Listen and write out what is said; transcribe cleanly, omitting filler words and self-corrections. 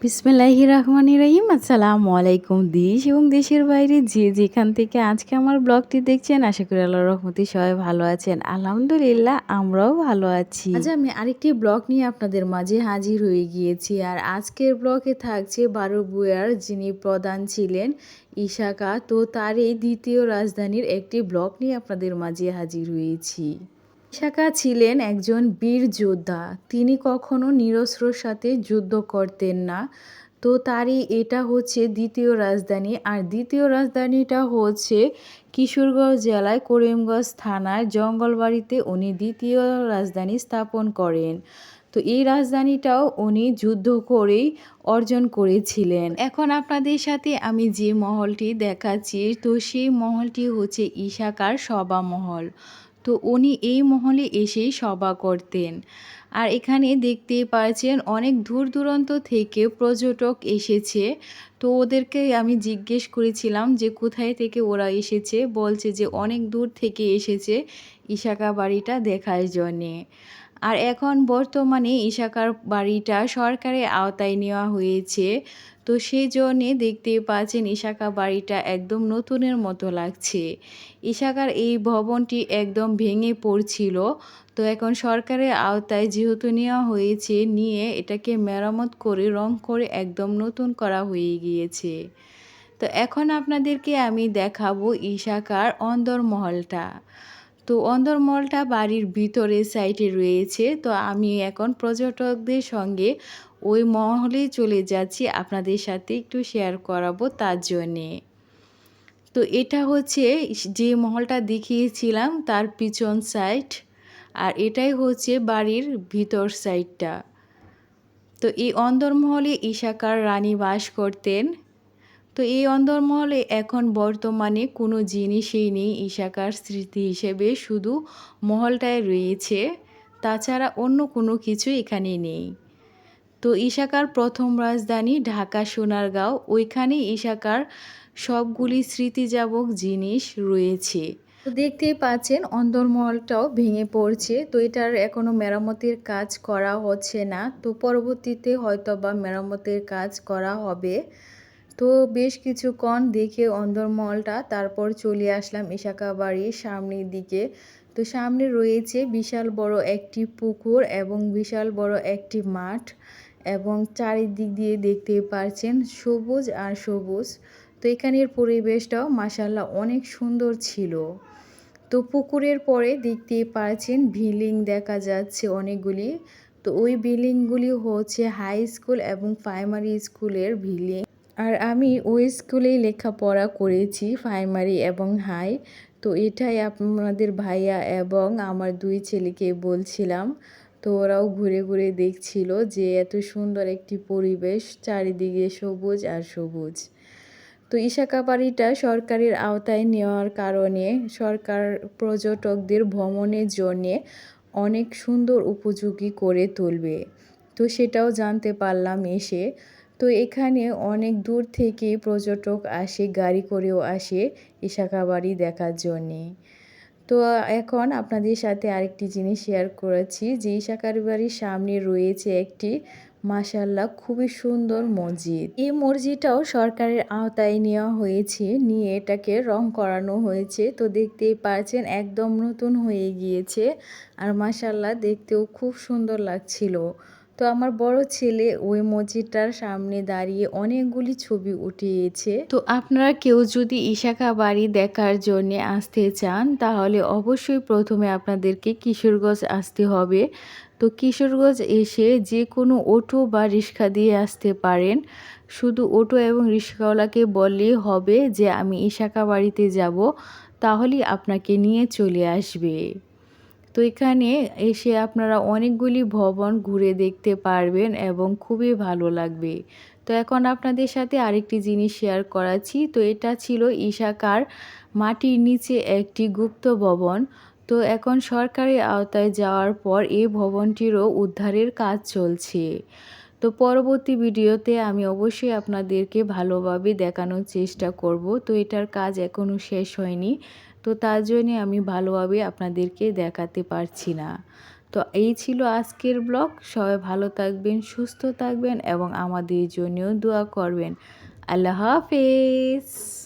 বিসমিল্লাহির রহমানির রহিম। আসসালামু আলাইকুম। দেশ এবং দেশের বাইরে যে যেখান থেকে আজকে আমার ব্লগটি দেখছেন, আশা করি আল্লাহর রহমতে সবাই ভালো আছেন। আলহামদুলিল্লাহ, আমরাও ভালো আছি। আজ আমি আরেকটি ব্লগ নিয়ে আপনাদের মাঝে হাজির হয়ে গিয়েছি। আর আজকের ব্লগে থাকছে বারো-ভূয়ার যিনি প্রধান ছিলেন ইশাকা, তো তারই দ্বিতীয় রাজধানীর একটি ব্লগ নিয়ে আপনাদের মাঝে হাজির হয়েছি। ইশাকা ছিলেন একজন বীর যোদ্ধা। তিনি কখনো নিরস্ত্রর সাথে যুদ্ধ করতেন না। তো তারই এটা হচ্ছে দ্বিতীয় রাজধানী। আর দ্বিতীয় রাজধানীটা হচ্ছে কিশোরগঞ্জ জেলায় করিমগঞ্জ থানার জঙ্গলবাড়িতে উনি দ্বিতীয় রাজধানী স্থাপন করেন। তো এই রাজধানীটাও উনি যুদ্ধ করেই অর্জন করেছিলেন। এখন আপনাদের সাথে আমি যে মহলটি দেখাচ্ছি, তো সেই মহলটি হচ্ছে ইশাকার সভা মহল। তো উনি এই মহলে এসেই সভা করতেন। আর এখানে দেখতেই পাচ্ছেন অনেক দূর দূরান্ত থেকে পর্যটক এসেছে। তো ওদেরকে আমি জিজ্ঞেস করেছিলাম যে কোথায় থেকে ওরা এসেছে, বলছে যে অনেক দূর থেকে এসেছে ইশাকা বাড়িটা দেখার জন্যে। আর এখন বর্তমানে ইশাকার বাড়িটা সরকারের আওতায় নেওয়া হয়েছে। তো সেই জন্যে দেখতেই পাচ্ছেন ইশাকা বাড়িটা একদম নতুনের মতো লাগছে। ইশাকার এই ভবনটি একদম ভেঙে পড়ছিল। তো এখন সরকারের আওতায় যেহেতু নেওয়া হয়েছে, নিয়ে এটাকে মেরামত করে রং করে একদম নতুন করা হয়ে গিয়েছে। তো এখন আপনাদেরকে আমি দেখাবো ইশাকার অন্দরমহলটা। তো অন্দরমহলটা বাড়ির ভিতরে সাইডে রয়েছে। তো আমি এখন পর্যটকদের সঙ্গে ওই মহলে চলে যাচ্ছি, আপনাদের সাথে একটু শেয়ার করাবো তার জন্যে। তো এটা হচ্ছে যে মহলটা দেখিয়েছিলাম তার পিছন সাইড, আর এটাই হচ্ছে বাড়ির ভিতর সাইডটা। তো এই অন্দরমহলে ইশাকার রানী বাস করতেন। তো এই অন্দরমহলে এখন বর্তমানে কোনো জিনিসই নেই ইশাকার স্মৃতি হিসেবে, শুধু মহলটায় রয়েছে, তাছাড়া অন্য কোনো কিছু এখানে নেই। তো ইশাকার প্রথম রাজধানী ঢাকা সোনারগাঁও, ওইখানে ইশাকার সবগুলি স্মৃতিজাবক জিনিস রয়েছে। তো দেখতেই পাচ্ছেন অন্দরমহলটাও ভেঙে পড়ছে। তো এটার এখনও মেরামতের কাজ করা হচ্ছে না। তো পরবর্তীতে হয়তো বা মেরামতের কাজ করা হবে। তো বেশ কিছুক্ষণ দেখে অন্দরমহলটা তারপর চলে আসলাম ইশাকা বাড়ির সামনের দিকে। তো সামনে রয়েছে বিশাল বড় একটি পুকুর এবং বিশাল বড় একটি মাঠ, এবং চারিদিক দিয়ে দেখতে পাচ্ছেন সবুজ আর সবুজ। তো এখানের পরিবেশটাও মাশাআল্লাহ অনেক সুন্দর ছিল। তো পুকুরের পরে দেখতে পাচ্ছেন বিল্ডিং দেখা যাচ্ছে অনেকগুলি। তো ওই বিল্ডিংগুলি হচ্ছে হাই স্কুল এবং প্রাইমারি স্কুলের বিল্ডিং। আর আমি ওই স্কুলেই লেখাপড়া করেছি, প্রাইমারি এবং হাই। তো এটাই আপনাদের ভাইয়া এবং আমার দুই ছেলেকে বলছিলাম। তো ওরাও ঘুরে ঘুরে দেখছিল যে এত সুন্দর একটি পরিবেশ, চারিদিকে সবুজ আর সবুজ। তো ইশাকা বাড়িটা সরকারের আওতায় নেওয়ার কারণে সরকার পর্যটকদের ভ্রমণের জন্যে অনেক সুন্দর উপযোগী করে তুলবে। তো সেটাও জানতে পারলাম এসে। তো এখানে অনেক দূর থেকে পর্যটক আসে, গাড়ি করেও আসে ইশাকা বাড়ি দেখার জন্যে। তো এখন আপনাদের সাথে আরেকটি জিনিস শেয়ার করেছি যে ইশাকার বাড়ির সামনে রয়েছে একটি মাশাআল্লাহ খুবই সুন্দর মসজিদ। এই মসজিদটাও সরকারের আওতায় নেওয়া হয়েছে, নিয়ে এটাকে রং করানো হয়েছে। তো দেখতেই পাচ্ছেন একদম নতুন হয়ে গিয়েছে, আর মাশাআল্লাহ দেখতেও খুব সুন্দর লাগছিল। তো আমার বড় ছেলে ওই মসজিদটার সামনে দাঁড়িয়ে অনেকগুলি ছবি উঠিয়েছে। তো আপনারা কেউ যদি ইশাকা বাড়ি দেখার জন্য আসতে চান, তাহলে অবশ্যই প্রথমে আপনাদেরকে কিশোরগঞ্জ আসতে হবে। তো কিশোরগঞ্জ এসে যে কোনো অটো বা রিক্সা দিয়ে আসতে পারেন। শুধু অটো এবং রিক্সাওয়ালাকে বললেই হবে যে আমি ইশাকা বাড়িতে যাব, তাহলেই আপনাকে নিয়ে চলে আসবে। তো এখানে এসে আপনারা অনেকগুলি ভবন ঘুরে দেখতে পারবেন এবং খুবই ভালো লাগবে। তো এখন আপনাদের সাথে আরেকটি জিনিস শেয়ার করাচ্ছি। তো এটা ছিল ইশাকার মাটির নিচে একটি গুপ্ত ভবন। তো এখন সরকারের আওতায় যাওয়ার পর এই ভবনটিরও উদ্ধারের কাজ চলছে। তো পরবর্তী ভিডিওতে আমি অবশ্যই আপনাদেরকে ভালোভাবে দেখানোর চেষ্টা করব। তো এটার কাজ এখনও শেষ হয়নি, তো তার জন্যে আমি ভালোভাবে আপনাদেরকে দেখাতে পারছি না। তো এই ছিল আজকের ব্লগ। সবাই ভালো থাকবেন, সুস্থ থাকবেন এবং আমাদের জন্যও দোয়া করবেন। আল্লাহ হাফেজ।